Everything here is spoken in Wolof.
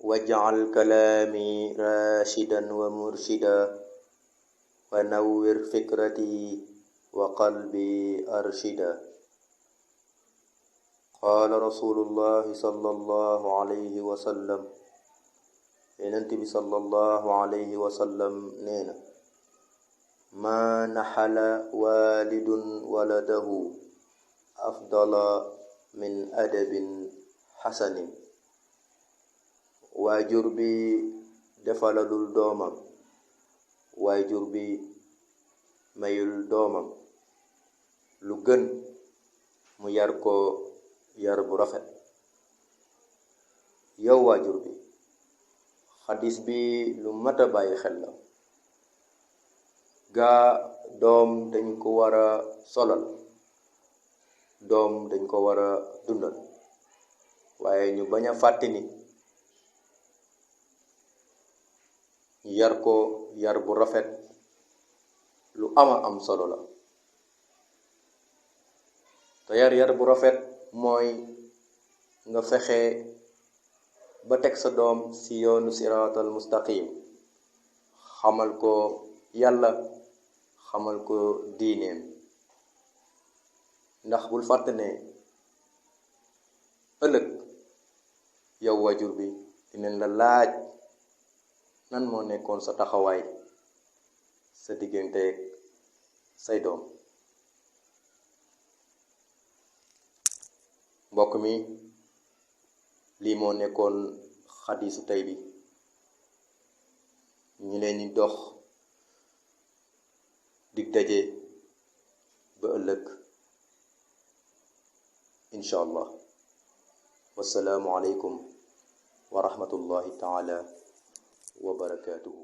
waj'al kalami rashidan wa murshida wa nawwir fikrati wa qalbi arshida. Qala Rasulullah sallallahu alaihi wasallam, Yonent bi sallallahu alaihi wasallam neena, ma nahala walidun waladahu afdala min adabin hasanin. waajur bi defalalul doomam, waajur bi mayul doomam lu gën mu yar ko yar bu rafet. yow waajur bi, xadis bi lu mata bàyyi xel la. gaa doom dañ ko war a solal, doom dañ ko war a dundal, waaye ñu bañ a fàtte ni yar ko yar bu rafet lu ama am solo la. te yar bu rafet mooy nga fexe ba teg sa doom ci yoonu siraatal mustaqim, xamal ko yàlla, xamal ko diineem. ndax bul fàtte ne ëllëg yow waajur bi dinañ la laaj nan moo nekkoon sa taxawaay sa digganteeg say doom. mbokk mi, lii moo nekkoon xadiisu tey bi. ñu leen di dox dig daje ba ëllëg insha allah. wassalaamu aleykum wa rahmatullahi taala wa barakatuhu.